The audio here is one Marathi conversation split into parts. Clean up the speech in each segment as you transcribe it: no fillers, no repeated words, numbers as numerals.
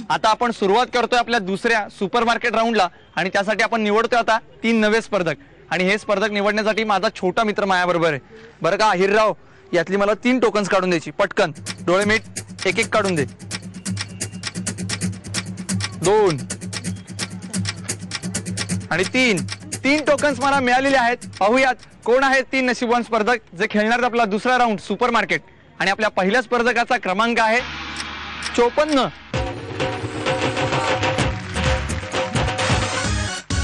आता आपण सुरुवात करतोय आपल्या दुसऱ्या सुपरमार्केट राऊंडला आणि त्यासाठी आपण निवडतोय आता 3 नवे स्पर्धक आणि हे स्पर्धक निवडण्यासाठी माझा छोटा मित्र माझ्याबरोबर आहे। बरं का हिरराव, यातली मला 3 टोकन्स काढून द्यायची, पटकन डोळे मीट, एक एक काढून दे। 2 आणि 3 टोकन्स मला मिळालेले आहेत। पाहूयात कोण आहेत 3 नशीबवान स्पर्धक जे खेळणार आपला दुसरा राऊंड सुपरमार्केट। आणि आपल्या पहिल्या स्पर्धकाचा क्रमांक आहे 54।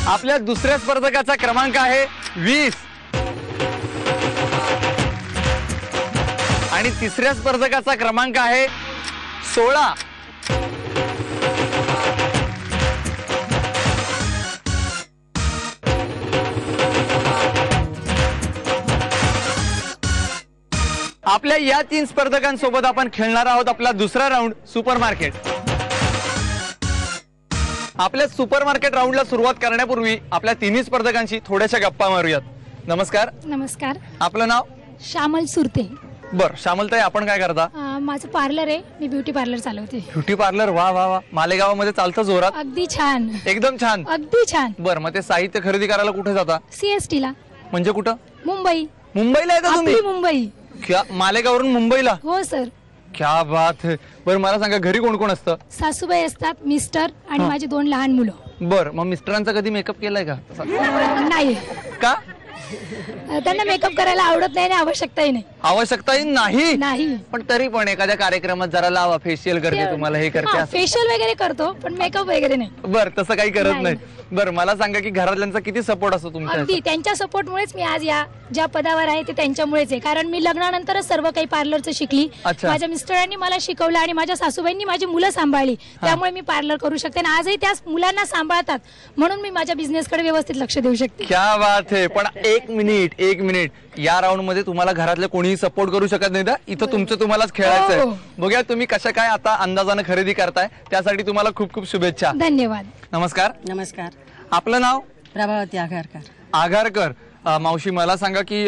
आपल्या दुसऱ्या स्पर्धकाचा क्रमांक आहे 20 आणि तिसऱ्या स्पर्धकाचा क्रमांक आहे 16। आपल्या या 3 स्पर्धकांसोबत आपण खेळणार आहोत आपला दुसरा राऊंड सुपरमार्केट। आपल्या सुपरमार्केट राऊंडला सुरुवात करण्यापूर्वी आपल्या 3 स्पर्धकांशी थोड्याशा गप्पा मारूयात। नमस्कार। नमस्कार। आपलं नाव? श्यामल सुरते। बर श्यामलताई, आपण काय करता? माझं पार्लर आहे, मी ब्युटी पार्लर चालवते। ब्युटी पार्लर, वा वा वा, मालेगावामध्ये चालतं जोरात? अगदी छान, एकदम छान, अगदी छान। बर मग ते साहित्य खरेदी करायला कुठे जाता? CST ला। म्हणजे कुठं? मुंबई। मुंबईला येता तुम्ही? मुंबई। क्या मालेगावरून मुंबईला? हो सर। क्या बात है। बर मला सांगा घरी कोण कोण असतं? सासूबाई असतात, मिस्टर आणि माझी 2 लहान मुलं। बर मग मिस्टरांचा कधी मेकअप केलाय का? नाही। का? त्यांना मेकअप करायला आवडत नाही आणि आवश्यकताही नाही। आवश्यकताही नाही? नाही। पण तरी पण एखाद्या कार्यक्रमात जरा लावा, फेशियल करते तुम्हाला, हे करते, फेशियल वगैरे करतो पण मेकअप वगैरे नाही। बर तसं काही करत नाही। बर मला सांगा की घरातल्यांचा किती सपोर्ट असतो तुमच्या? अगदी त्यांच्या सपोर्टमुळेच मी आज या ज्या पदावर आहे ते त्यांच्यामुळेच आहे, कारण मी लग्नानंतरच सर्व काही पार्लरचं शिकली। माझ्या मिस्टरांनी मला शिकवलं आणि माझ्या सासूबाईंनी माझी मुलं सांभाळली, त्यामुळे मी पार्लर करू शकते आणि आजही त्याच मुलांना सांभाळतात, म्हणून मी माझ्या बिझनेसकडे व्यवस्थित लक्ष देऊ शकते। क्या बात है। पण एक मिनिट, या राऊंड मध्ये तुम्हाला घरातले कोणीही सपोर्ट करू शकत नाही ना? इथं तुमचं तुम्हालाच खेळायचं आहे। बघूया तुम्ही कशा काय आता अंदाजाने खरेदी करताय, त्यासाठी तुम्हाला खूप खूप शुभेच्छा। धन्यवाद। नमस्कार। नमस्कार। आपलं नाव? प्रभावती आघारकर। आघारकर। मावशी मला सांगा की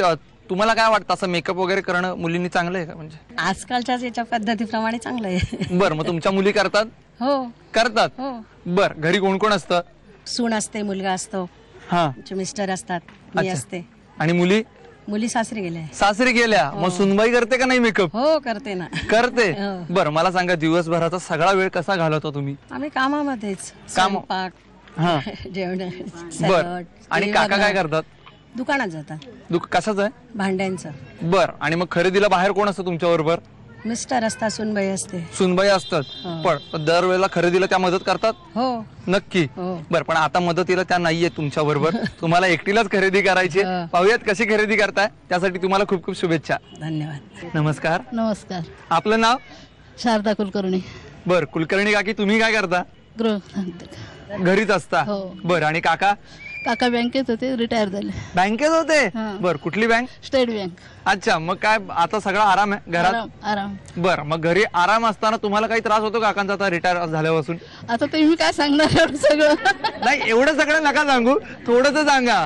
तुम्हाला काय वाटतं, असं मेकअप वगैरे करणं मुलींनी चांगलं आहे का? म्हणजे आजकालच्या याच्या पद्धतीप्रमाणे चांगलं आहे। बर मग तुमच्या मुली करतात? हो करतात। हो। बर घरी कोण कोण असतं? सून असते, मुलगा असतो, हा मिस्टर असतात, मी असते। आणि मुली? मुली सासरी गेल्या। सासरी गेल्या। मग सुनबाई करते का नाही मेकअप? हो करते ना। करते। बर मला सांगा दिवसभराचा सगळा वेळ कसा घालवता तुम्ही? आम्ही कामामध्येच, स्वयंपाक, जेवण। बर आणि काका काय करतात? दुकानात जातात। कशाचं आहे? भांड्यांचं। बर आणि मग खरेदीला बाहेर कोण असतं तुमच्या बरोबर? मिस्टर असतात, सुनबाई असते। सुनबाई असतात। पण दरवेळेला खरेदीला त्या मदत करतात? हो नक्की। बर पण आता मदतीला त्या नाहीये तुमच्या बरोबर, तुम्हाला एकटीलाच खरेदी करायची। पाहूयात कशी खरेदी करताय, त्यासाठी तुम्हाला खूप खूप शुभेच्छा। धन्यवाद। नमस्कार। नमस्कार। आपलं नाव? शारदा कुलकर्णी। बर कुलकर्णी काकी, तुम्ही काय करता? घरीच असता? बर आणि काका? काका बँकेत होते, रिटायर झाले। बँकेत होते? बर कुठली बँक? State bank. अच्छा मग काय आता सगळा आराम आहे घरात? आराम। बर मग घरी आराम असताना तुम्हाला काही त्रास होतो काकांचा आता रिटायर झाल्यापासून? आता तुम्ही काय सांगणार एवढं सगळं? नाही एवढं सगळं नका सांगू, थोडंसं सांगा।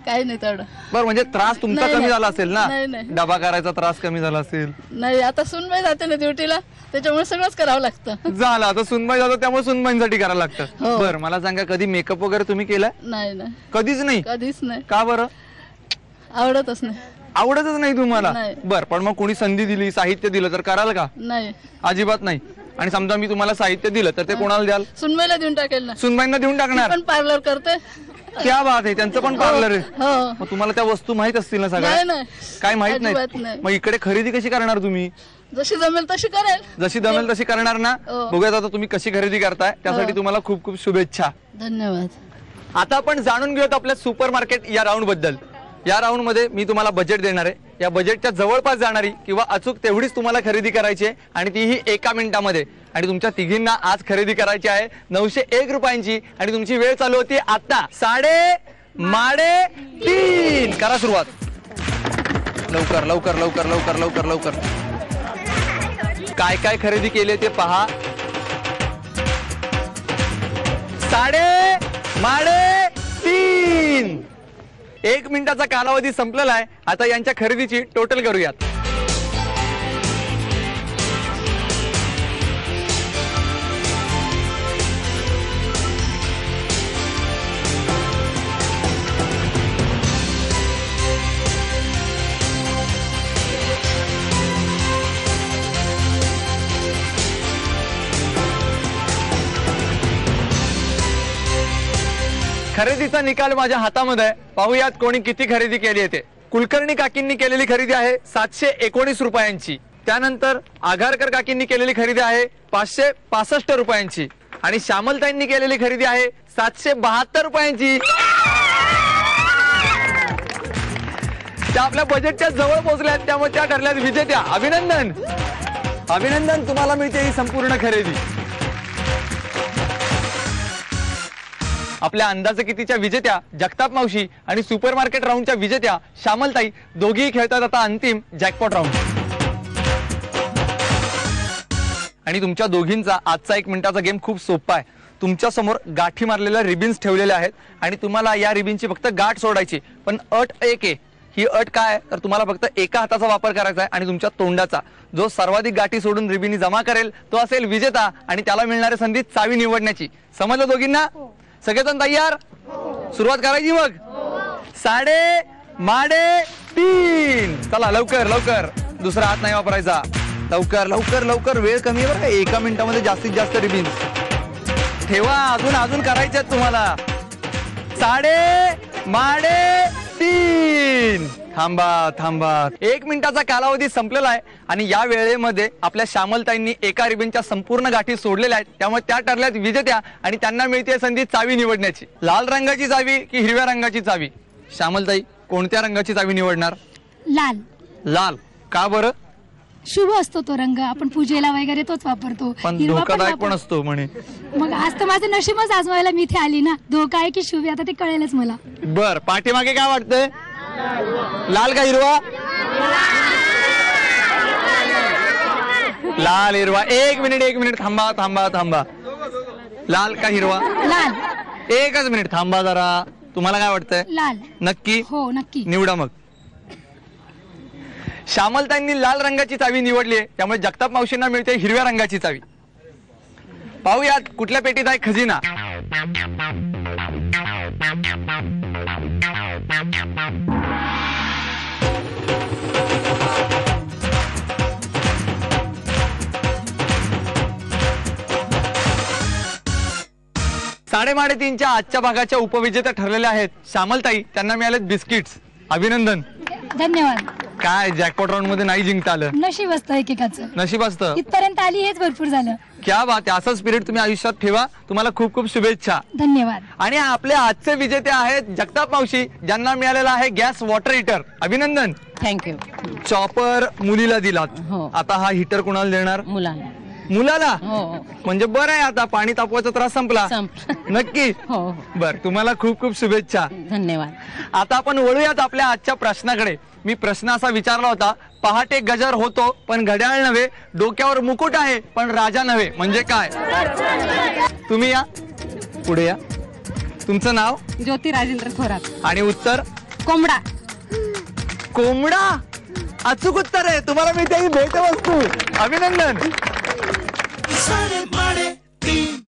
काही नाही तेवढं। बर म्हणजे त्रास तुमचा कमी झाला असेल ना? नाही। डबा करायचा त्रास कमी झाला असेल? नाही, आता सुनबाई जाते ना ड्युटीला, त्याच्यामुळे सगळंच करावं लागतं। झालं आता सुनबाई जातो त्यामुळे सुनबाईंसाठी करायला लागतं। बर मला सांगा कधी मेकअप वगैरे तुम्ही केलाय? नाही। कधीच नाही? कधीच नाही। का बरं? आवडतच नाही। आवडतच नाही तुम्हाला? बर पण मग कोणी संधी दिली, साहित्य दिलं तर कराल का? नाही, अजिबात नाही। आणि समजा मी तुम्हाला साहित्य दिलं तर ते कोणाला द्याल? सुनबाईला देऊन टाकेल ना। सुनबाईंना देऊन टाकणार? पण पार्लर करते। क्या बात आहे, त्यांचं पण पार्लर आहे। मग तुम्हाला त्या वस्तू माहित असतील ना सगळ्या? नाही। काय माहित नाही? मग इकडे खरेदी कशी करणार तुम्ही? जशी जमेल तशी करेल। जशी जमेल तशी करणार ना? बघूयात आता तुम्ही कशी खरेदी करताय, त्यासाठी तुम्हाला खूप खूप शुभेच्छा। धन्यवाद। आता आपण जाणून घेऊयात आपल्या सुपरमार्केट या राऊंड बद्दल। या राऊंड मध्ये मी तुम्हाला बजेट देणार आहे, या बजेटच्या जवळपास जाणारी किंवा अचूक तेवढीच तुम्हाला खरेदी करायची आहे आणि तीही 1 मिनिटामध्ये। आणि तुमच्या तिघींना आज खरेदी करायची आहे 901 रुपयांची आणि तुमची वेळ चालू होती आता 3:30। करा सुरुवात लवकर लवकर लवकर लवकर लवकर लवकर। काय काय खरेदी केले ते पहा। 3:30। 1 मिनिटाचा कालावधी संपलेला आहे। आता यांच्या खरेदीची टोटल करूयात। खरेदीचा निकाल माझ्या हातामध्ये आहे. पाहूयात कोणी किती खरेदी केली आहे ते. कुलकर्णी काकींनी केलेली खरेदी आहे 719 रुपयांची. त्यानंतर आघारकर काकींनी केलेली खरेदी आहे 565 रुपयांची आणि श्यामलताईंनी केलेली खरेदी आहे 772 रुपयांची. त्या आपल्या बजेटच्या जवळ पोहोचल्यात, त्यामुळे त्या ठरल्यात विजेत्या. अभिनंदन अभिनंदन, तुम्हाला मिळते ही संपूर्ण खरेदी. आपल्या अंदाजे कितीच्या विजेत्या जगताप मावशी आणि सुपरमार्केट राऊंडच्या विजेत्या श्यामलताई दोघीही खेळतात आता अंतिम जॅकपॉट राऊंड. आणि तुमच्या दोघींचा आजचा 1 मिनिटाचा गेम खूप सोपा आहे. तुमच्या समोर गाठी मारलेल्या रिबिन्स ठेवलेल्या आहेत आणि तुम्हाला या रिबिनची फक्त गाठ सोडायची. पण अट एक आहे. ही अट काय आहे तर तुम्हाला फक्त एका हाताचा वापर करायचा आहे आणि तुमच्या तोंडाचा. जो सर्वाधिक गाठी सोडून रिबिनी जमा करेल तो असेल विजेता आणि त्याला मिळणारी संधी चावी निवडण्याची. समजलं दोघींना? सगळेजण तयार? सुरुवात करायची मग. 3.5 चला लवकर लवकर. दुसरा हात नाही वापरायचा. लवकर लवकर लवकर, वेळ कमी आहे बरं का. 1 मिनिटामध्ये जास्तीत जास्त रिबिन्स ठेवा. अजून करायचे आहेत तुम्हाला. 3.5 थांबा. 1 मिनिटाचा कालावधी संपलेला आहे आणि या वेळेमध्ये आपल्या श्यामलताईंनी एका रिबिनच्या संपूर्ण गाठी सोडलेल्या आहेत. त्यामुळे त्या ठरल्यात विजेत्या आणि त्यांना मिळते संधी चावी निवडण्याची. लाल रंगाची चावी की हिरव्या रंगाची चावी? श्यामलताई कोणत्या रंगाची चावी निवडणार? लाल. लाल का बरं? शुभ असतो तो रंग, आपण पूजेला वगैरे तोच वापरतो. पण हिरवा धोकादायक पण वापर- असतो म्हणे. मग आज तर माझं नशीबच आजमायला मी इथे आली ना. धोका आहे की शुभ आहे आता ते कळेलच मला. बर, पाठीमागे काय वाटतंय? लाल का हिरवा? लाल हिरवा. 1 मिनिट थांबा. लाल का हिरवा? लाल. 1च मिनिट थांबा जरा. तुम्हाला काय वाटतंय? लाल. नक्की? हो नक्की. निवडा मग. श्यामलताईंनी लाल रंगाची चावी निवडली आहे, त्यामुळे जगताप मावशींना मिळते हिरव्या रंगाची चावी. पाहूयात कुठल्या पेटीत आहे खजिना. साडेमाडेतीनच्या आजच्या भागाच्या उपविजेत्या ठरलेल्या आहेत श्यामलताई. त्यांना मिळालेत बिस्किट्स. अभिनंदन. धन्यवाद. काय जॅकपॉट राऊंड मध्ये नाही जिंकता आलं? नशीब असतं एकेकाचं. नशीब असतं. इथपर्यंत आली हेच भरपूर झालं. क्या बात आहे. असं स्पिरिट तुम्ही आयुष्यात ठेवा. तुम्हाला खूप खूप शुभेच्छा. धन्यवाद. आणि आपले आजचे विजेते आहेत जगताप मावशी, ज्यांना मिळालेला आहे गॅस वॉटर हीटर. अभिनंदन. थँक्यू. चॉपर मुलीला दिलात, हो. आता हा हीटर कोणाला देणार? मुलांना. मुलाला? हो. म्हणजे बरं आहे, आता पाणी तापवायचा त्रास संपला. संपला. नक्की. हो. बर, तुम्हाला खूप खूप शुभेच्छा. धन्यवाद. आता आपण वळूयात आपल्या आजच्या प्रश्नाकडे. मी प्रश्न असा विचारला होता, पहाटे गजर होतो पण घड्याळ नव्हे, डोक्यावर मुकुट आहे पण राजा नव्हे, म्हणजे काय? तुम्ही या पुढे या. तुमचं नाव? ज्योती राजेंद्र थोरात. आणि उत्तर? कोंबडा. कोंबडा अचूक उत्तर आहे. तुम्हाला मी त्याही भेटवस्तू. अभिनंदन.